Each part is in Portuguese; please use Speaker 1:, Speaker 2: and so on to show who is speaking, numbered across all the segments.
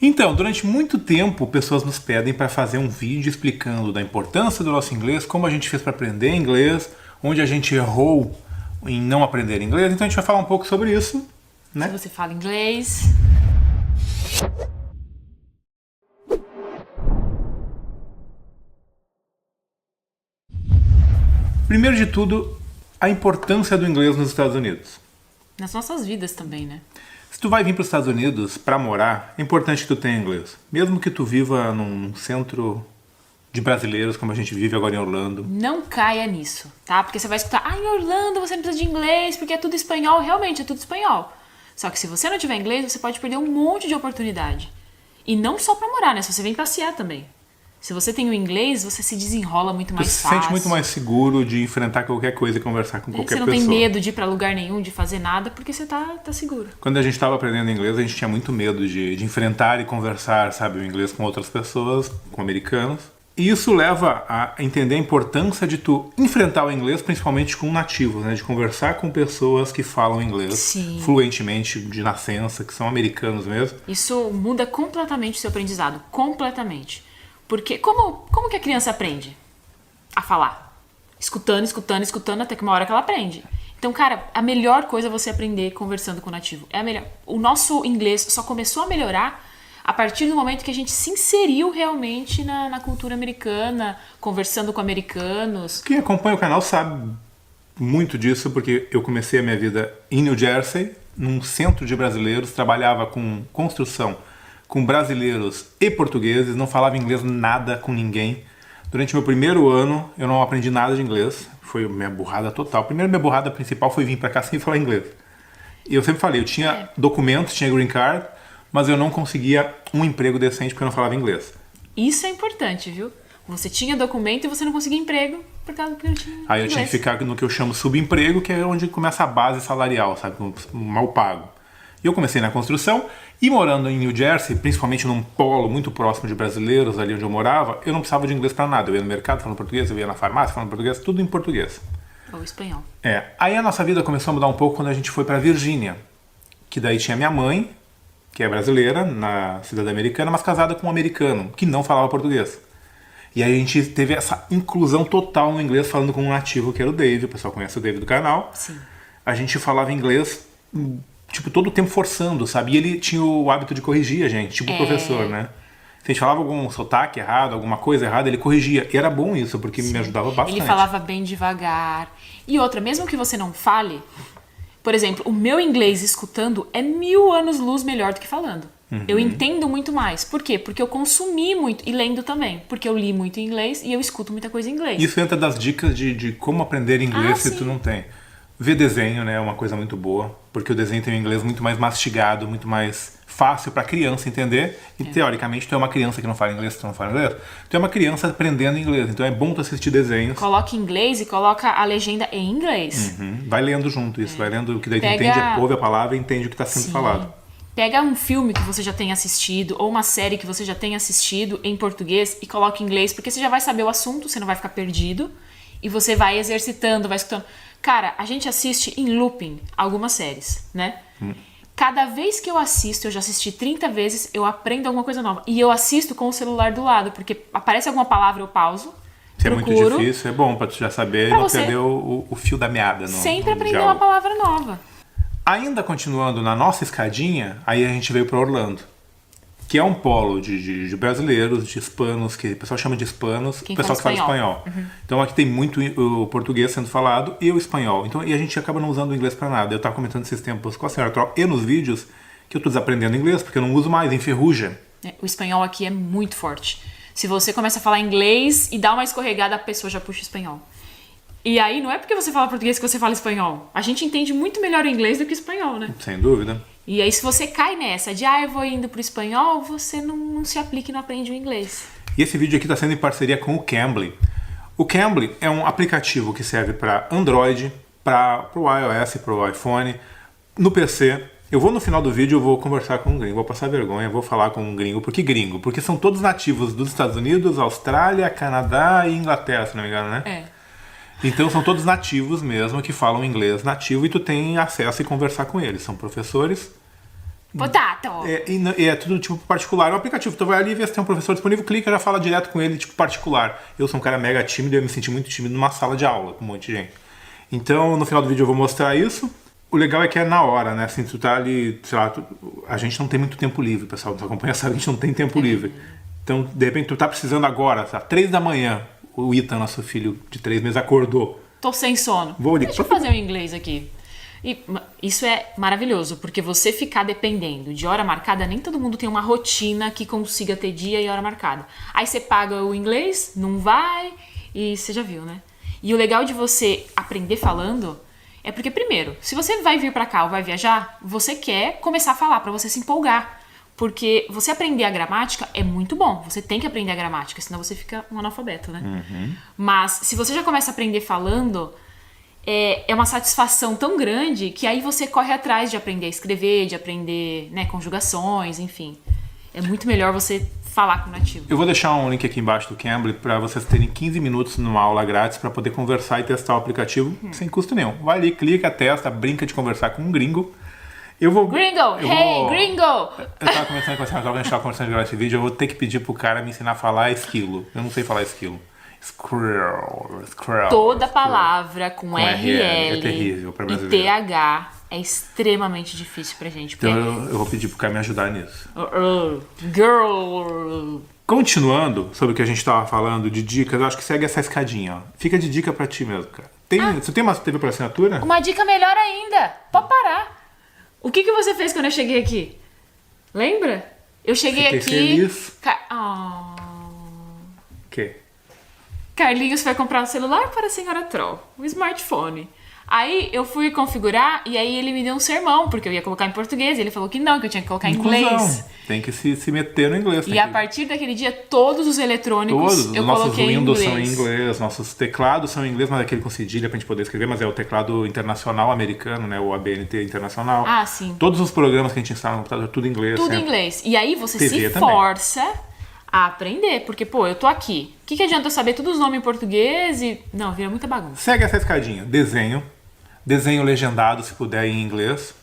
Speaker 1: Então, durante muito tempo, pessoas nos pedem para fazer um vídeo explicando da importância do nosso inglês, como a gente fez para aprender inglês, onde a gente errou em não aprender inglês. Então a gente vai falar um pouco sobre isso, né?
Speaker 2: Se você fala inglês.
Speaker 1: Primeiro de tudo, a importância do inglês nos Estados Unidos.
Speaker 2: Nas nossas vidas também, né?
Speaker 1: Se tu vai vir para os Estados Unidos para morar, é importante que tu tenha inglês. Mesmo que tu viva num centro de brasileiros, como a gente vive agora em Orlando.
Speaker 2: Não caia nisso, tá? Porque você vai escutar, em Orlando você não precisa de inglês, porque é tudo espanhol. Realmente, é tudo espanhol. Só que se você não tiver inglês, você pode perder um monte de oportunidade. E não só pra morar, né? Se você vem passear também. Se você tem o inglês, você se desenrola muito mais fácil.
Speaker 1: Você se sente muito mais seguro de enfrentar qualquer coisa e conversar com qualquer pessoa.
Speaker 2: Você não tem medo de ir pra lugar nenhum, de fazer nada, porque você tá seguro.
Speaker 1: Quando a gente estava aprendendo inglês, a gente tinha muito medo de enfrentar e conversar, sabe, o inglês com outras pessoas, com americanos. E isso leva a entender a importância de tu enfrentar o inglês, principalmente com nativos, né? De conversar com pessoas que falam inglês fluentemente, de nascença, que são americanos mesmo.
Speaker 2: Isso muda completamente o seu aprendizado, completamente. Porque como que a criança aprende a falar? Escutando, até que uma hora que ela aprende. Então, cara, a melhor coisa é você aprender conversando com o nativo. É a melhor. O nosso inglês só começou a melhorar a partir do momento que a gente se inseriu realmente na cultura americana, conversando com americanos.
Speaker 1: Quem acompanha o canal sabe muito disso, porque eu comecei a minha vida em New Jersey, num centro de brasileiros, trabalhava com construção, com brasileiros e portugueses, não falava inglês nada com ninguém. Durante meu primeiro ano, eu não aprendi nada de inglês, foi minha burrada total. Primeiro, minha burrada principal foi vir pra cá sem falar inglês. E eu sempre falei, eu tinha documentos, tinha green card, mas eu não conseguia um emprego decente porque eu não falava inglês.
Speaker 2: Isso é importante, viu? Você tinha documento e você não conseguia emprego por causa que eu tinha inglês.
Speaker 1: Aí eu tinha que ficar no que eu chamo subemprego, que é onde começa a base salarial, sabe? Mal pago. E eu comecei na construção e morando em New Jersey, principalmente num polo muito próximo de brasileiros, ali onde eu morava, eu não precisava de inglês pra nada. Eu ia no mercado falando português, eu ia na farmácia falando português, tudo em português.
Speaker 2: Ou espanhol.
Speaker 1: Aí a nossa vida começou a mudar um pouco quando a gente foi pra Virgínia, que daí tinha minha mãe, que é brasileira, na cidade americana, mas casada com um americano, que não falava português. E aí a gente teve essa inclusão total no inglês, falando com um nativo, que era o Dave, o pessoal conhece o Dave do canal.
Speaker 2: Sim.
Speaker 1: A gente falava inglês, tipo, todo o tempo forçando, sabe? E ele tinha o hábito de corrigir a gente, tipo o professor, né? Se a gente falava algum sotaque errado, alguma coisa errada, ele corrigia. E era bom isso, porque me ajudava bastante.
Speaker 2: Ele falava bem devagar. E outra, mesmo que você não fale, por exemplo, o meu inglês escutando é 1000 anos-luz melhor do que falando. Eu entendo muito mais. Por quê? Porque eu consumi muito, e lendo também. Porque eu li muito em inglês e eu escuto muita coisa em inglês.
Speaker 1: Isso entra das dicas de como aprender inglês se tu não tem. Ver desenho, né, é uma coisa muito boa, porque o desenho tem um inglês muito mais mastigado, muito mais fácil para criança entender. E teoricamente tu é uma criança que não fala inglês, tu não fala inglês. Tu é uma criança aprendendo inglês, então é bom tu assistir desenhos.
Speaker 2: Coloca em inglês e coloca a legenda em inglês.
Speaker 1: Vai lendo junto isso, vai lendo, que daí tu entende, ouve a palavra e entende o que está sendo falado.
Speaker 2: Pega um filme que você já tenha assistido ou uma série que você já tenha assistido em português e coloca em inglês, porque você já vai saber o assunto, você não vai ficar perdido e você vai exercitando, vai escutando. Cara, a gente assiste em looping algumas séries, né? Cada vez que eu assisto, eu já assisti 30 vezes, eu aprendo alguma coisa nova. E eu assisto com o celular do lado, porque aparece alguma palavra, eu pauso.
Speaker 1: Se é muito difícil, é bom pra tu já saber e não perder o fio da meada.
Speaker 2: Sempre aprender uma palavra nova.
Speaker 1: Ainda continuando na nossa escadinha, aí a gente veio para Orlando, que é um polo de brasileiros, de hispanos, que o pessoal chama de hispanos, o pessoal que fala espanhol. Então aqui tem muito o português sendo falado e o espanhol. Então, e a gente acaba não usando o inglês para nada. Eu estava comentando esses tempos com a senhora Troll e nos vídeos que eu estou desaprendendo inglês, porque eu não uso mais, enferruja.
Speaker 2: O espanhol aqui é muito forte. Se você começa a falar inglês e dá uma escorregada, a pessoa já puxa o espanhol. E aí não é porque você fala português que você fala espanhol. A gente entende muito melhor o inglês do que o espanhol, né?
Speaker 1: Sem dúvida.
Speaker 2: E aí se você cai nessa de eu vou indo pro espanhol, você não se aplica e não aprende o inglês.
Speaker 1: E esse vídeo aqui está sendo em parceria com o Cambly. O Cambly é um aplicativo que serve para Android, para o iOS, para o iPhone, no PC. Eu vou no final do vídeo, eu vou conversar com um gringo, vou passar vergonha, vou falar com um gringo. Por que gringo? Porque são todos nativos dos Estados Unidos, Austrália, Canadá e Inglaterra, se não me engano, né? Então são todos nativos mesmo, que falam inglês nativo e tu tem acesso e conversar com eles. São professores
Speaker 2: Potato!
Speaker 1: E é tudo tipo particular. É um aplicativo. Tu vai ali, vê se tem um professor disponível, clica e já fala direto com ele, tipo particular. Eu sou um cara mega tímido e eu me senti muito tímido numa sala de aula com um monte de gente. Então, no final do vídeo eu vou mostrar isso. O legal é que é na hora, né? Assim, tu tá ali, sei lá, a gente não tem muito tempo livre, pessoal. Tu acompanha, sabe? A gente não tem tempo livre. Então, de repente, tu tá precisando agora, sabe? 3 da manhã, o Ethan, nosso filho de 3 meses, acordou.
Speaker 2: Tô sem sono.
Speaker 1: Vou ali.
Speaker 2: Deixa eu fazer um inglês aqui. E isso é maravilhoso, porque você ficar dependendo de hora marcada, nem todo mundo tem uma rotina que consiga ter dia e hora marcada. Aí você paga o inglês, não vai, e você já viu, né? E o legal de você aprender falando é porque, primeiro, se você vai vir pra cá ou vai viajar, você quer começar a falar pra você se empolgar. Porque você aprender a gramática é muito bom. Você tem que aprender a gramática, senão você fica um analfabeto, né? Mas se você já começa a aprender falando, é uma satisfação tão grande que aí você corre atrás de aprender a escrever, de aprender, né, conjugações, enfim. É muito melhor você falar com o nativo.
Speaker 1: Eu vou deixar um link aqui embaixo do Cambly para vocês terem 15 minutos numa aula grátis para poder conversar e testar o aplicativo sem custo nenhum. Vai ali, clica, testa, brinca de conversar com um gringo.
Speaker 2: Gringo! Hey, gringo!
Speaker 1: Eu tava começando a conversar, a gente tava conversando de gravar esse vídeo, eu vou ter que pedir pro cara me ensinar a falar esquilo. Eu não sei falar esquilo. Squirrel.
Speaker 2: Toda palavra com RL
Speaker 1: é terrível pra
Speaker 2: e
Speaker 1: brasileiro.
Speaker 2: TH é extremamente difícil pra gente.
Speaker 1: Então eu vou pedir pro cara me ajudar nisso.
Speaker 2: Girl.
Speaker 1: Continuando sobre o que a gente tava falando de dicas, eu acho que segue essa escadinha, ó. Fica de dica pra ti mesmo, cara. Você tem uma TV por assinatura?
Speaker 2: Uma dica melhor ainda. Pode parar. O que você fez quando eu cheguei aqui? Lembra? Eu cheguei
Speaker 1: Fiquei
Speaker 2: aqui...
Speaker 1: feliz. O quê?
Speaker 2: Carlinhos foi comprar um celular para a senhora Troll, um smartphone. Aí eu fui configurar e aí ele me deu um sermão, porque eu ia colocar em português. E ele falou que não, que eu tinha que colocar em inglês.
Speaker 1: Tem que se meter no inglês.
Speaker 2: E a partir daquele dia, todos os eletrônicos eu coloquei em inglês.
Speaker 1: Nossos Windows são em inglês, nossos teclados são em inglês, mas aquele com cedilha pra gente poder escrever, mas é o teclado internacional americano, né? O ABNT internacional.
Speaker 2: Ah, sim.
Speaker 1: Todos os programas que a gente instala no computador, tudo em inglês.
Speaker 2: Tudo em
Speaker 1: sempre.
Speaker 2: inglês. E aí você
Speaker 1: TV
Speaker 2: se
Speaker 1: também.
Speaker 2: força a aprender, porque, pô, eu tô aqui. O que adianta eu saber todos os nomes em português e... Não, vira muita bagunça.
Speaker 1: Segue essa escadinha. Desenho legendado, se puder, em inglês.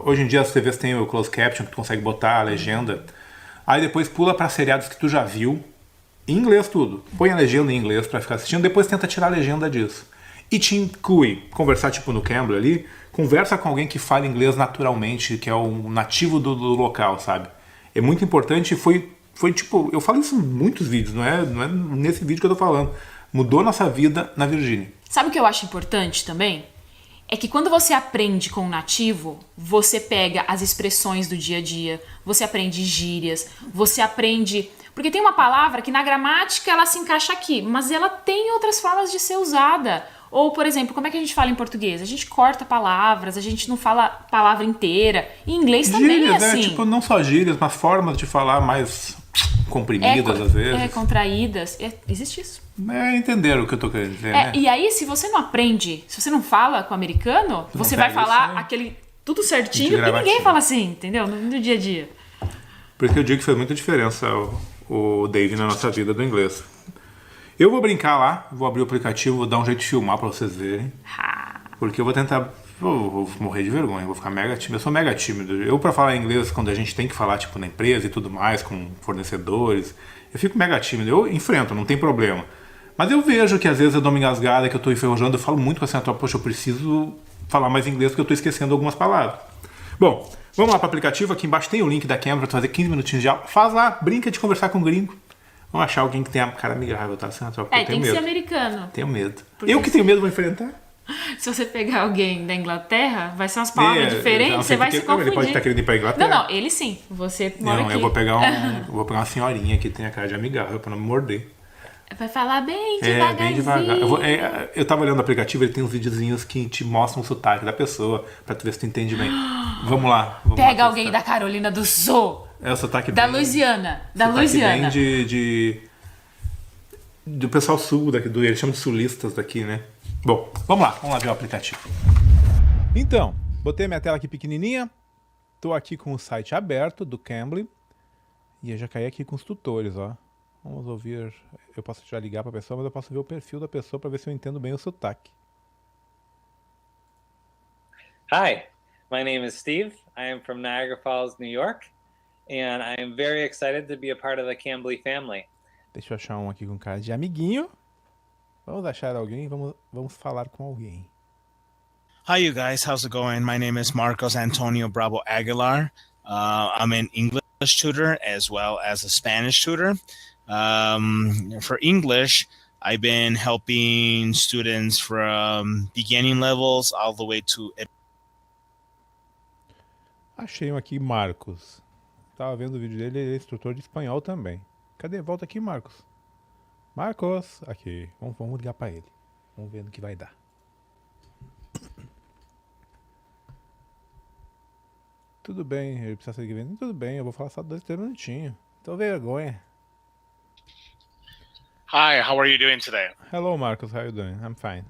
Speaker 1: Hoje em dia as TVs têm o closed caption, que tu consegue botar a legenda. Aí depois pula para seriados que tu já viu, em inglês tudo. Põe a legenda em inglês para ficar assistindo, depois tenta tirar a legenda disso. E te inclui, conversar tipo no Cambly ali, conversa com alguém que fala inglês naturalmente, que é o nativo do local, sabe? É muito importante e foi tipo, eu falo isso em muitos vídeos, não é nesse vídeo que eu tô falando. Mudou nossa vida na Virgínia.
Speaker 2: Sabe o que eu acho importante também? É que quando você aprende com o nativo, você pega as expressões do dia a dia, você aprende gírias, você aprende... Porque tem uma palavra que na gramática ela se encaixa aqui, mas ela tem outras formas de ser usada. Ou, por exemplo, como é que a gente fala em português? A gente corta palavras, a gente não fala palavra inteira. Em inglês também
Speaker 1: Gírias,
Speaker 2: é assim.
Speaker 1: Tipo, não só gírias, mas formas de falar mais comprimidas às vezes.
Speaker 2: Contraídas. Existe isso.
Speaker 1: Entenderam o que eu tô querendo dizer, né?
Speaker 2: E aí, se você não aprende, se você não fala com o americano, você vai falar aquele tudo certinho e ninguém fala assim, entendeu? No dia a dia.
Speaker 1: Por isso que eu digo que fez muita diferença o Dave na nossa vida do inglês. Eu vou brincar lá, vou abrir o aplicativo, vou dar um jeito de filmar pra vocês verem. Porque eu vou tentar... vou morrer de vergonha, vou ficar mega tímido. Eu sou mega tímido. Eu, pra falar inglês, quando a gente tem que falar, tipo, na empresa e tudo mais, com fornecedores, eu fico mega tímido. Eu enfrento, não tem problema. Mas eu vejo que às vezes eu dou uma engasgada, que eu tô enferrujando, eu falo muito com a senhora, poxa, eu preciso falar mais inglês porque eu tô esquecendo algumas palavras. Bom, vamos lá pro aplicativo, aqui embaixo tem o link da Cambly pra tu fazer 15 minutinhos de aula. Faz lá, brinca de conversar com o gringo. Vamos achar alguém que tenha a cara amigável, tá? Senhora, porque eu tenho
Speaker 2: tem que
Speaker 1: medo.
Speaker 2: ser americano.
Speaker 1: Tenho medo.
Speaker 2: Porque
Speaker 1: Eu que tenho medo vou enfrentar.
Speaker 2: Se você pegar alguém da Inglaterra, vai ser umas palavras diferentes, você vai se confundir.
Speaker 1: Ele pode estar querendo ir pra Inglaterra.
Speaker 2: Não, ele sim. Você mora aqui.
Speaker 1: Eu vou pegar uma senhorinha que tem a cara de amigável pra não me morder.
Speaker 2: Vai falar bem devagarzinho.
Speaker 1: Bem devagar. Eu tava olhando o aplicativo, ele tem uns videozinhos que te mostram o sotaque da pessoa, pra tu ver se tu entende bem. Vamos lá.
Speaker 2: Pega alguém da Carolina do Sul.
Speaker 1: É o sotaque
Speaker 2: da
Speaker 1: bem...
Speaker 2: Louisiana. Da
Speaker 1: sotaque
Speaker 2: Louisiana.
Speaker 1: Bem do pessoal sul, eles chamam de sulistas daqui, né? Bom, vamos lá ver o aplicativo. Então, botei minha tela aqui pequenininha, tô aqui com o site aberto do Cambly e eu já caí aqui com os tutores, ó. Vamos ouvir, eu posso já ligar pra pessoa, mas eu posso ver o perfil da pessoa pra ver se eu entendo bem o sotaque.
Speaker 3: Hi, My name is Steve. I am from Niagara Falls, New York, and I am very excited to be a part of the Cambly family.
Speaker 1: Deixa eu achar um aqui com cara de amiguinho. Vamos achar alguém, vamos falar com alguém.
Speaker 4: Hi, you guys. How's it going? My name is Marcos Antonio Bravo Aguilar. I'm an English tutor as well as a Spanish tutor. For English, I've been helping students from beginning levels all the way to...
Speaker 1: Achei um aqui, Marcos. Tava vendo o vídeo dele, ele é instrutor de espanhol também. Cadê? Volta aqui, Marcos. Marcos! Aqui, vamos ligar pra ele. Vamos ver no que vai dar. Tudo bem, ele precisa ser vendo. Tudo bem, eu vou falar só 2, 3 minutinhos. Tô vergonha.
Speaker 5: Hi, how are you doing today?
Speaker 1: Hello, Marcos, how you doing? I'm fine.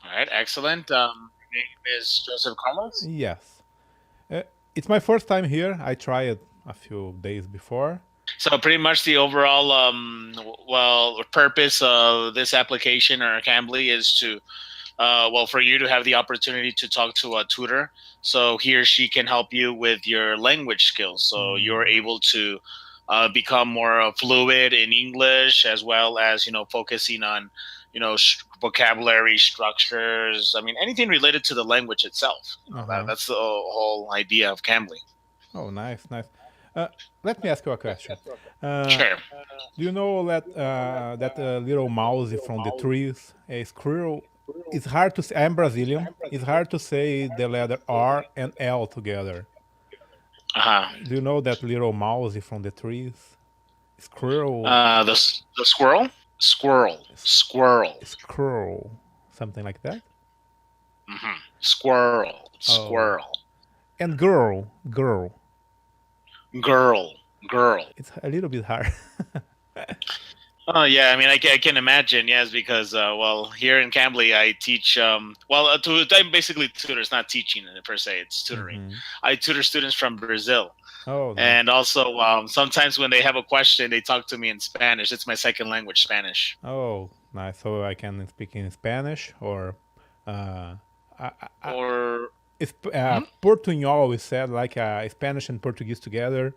Speaker 5: All right, excellent. Your name is Joseph Carlos?
Speaker 1: Yes. It's my first time here. I tried a few days before.
Speaker 5: So pretty much the overall, purpose of this application or Cambly is to, for you to have the opportunity to talk to a tutor. So he or she can help you with your language skills. So you're able to become more fluid in English, as well as, focusing on, vocabulary structures. I mean, anything related to the language itself. That's the whole idea of Cambly.
Speaker 1: Oh, nice. Let me ask you a question.
Speaker 5: Sure.
Speaker 1: Do you know that little mouse from the trees, a squirrel? It's hard to say. I'm Brazilian. It's hard to say the letter R and L together. Do you know that little mouse from the trees? Squirrel.
Speaker 5: The squirrel? Squirrel.
Speaker 1: Something like that?
Speaker 5: Mm-hmm. Squirrel.
Speaker 1: And girl. It's a little bit hard.
Speaker 5: Oh, yeah. I mean, I can imagine, yes, because, here in Cambly, I teach, I'm basically tutor. It's not teaching per se, it's tutoring. Mm-hmm. I tutor students from Brazil.
Speaker 1: Oh, nice.
Speaker 5: And also, sometimes when they have a question, they talk to me in Spanish. It's my second language, Spanish.
Speaker 1: Oh, nice. So I can speak in Spanish or... Portuñol, we said, like Spanish and Portuguese together.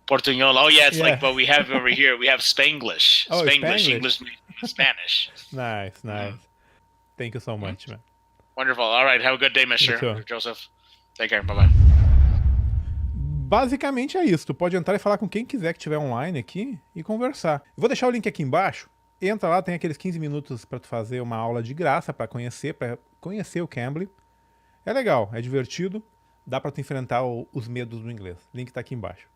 Speaker 5: Portuñol. Oh, yeah, it's like what we have over here. We have Spanglish.
Speaker 1: Oh,
Speaker 5: Spanglish, English, Spanish.
Speaker 1: Nice. Thank you so much, man.
Speaker 5: Wonderful. All right, have a good day, Mr. Joseph. Take care. Bye-bye.
Speaker 1: Basicamente é isso. Tu pode entrar e falar com quem quiser que estiver online aqui e conversar. Eu vou deixar o link aqui embaixo. Entra lá, tem aqueles 15 minutos para tu fazer uma aula de graça para conhecer o Cambly. É legal, é divertido, dá para tu enfrentar os medos do inglês. O link tá aqui embaixo.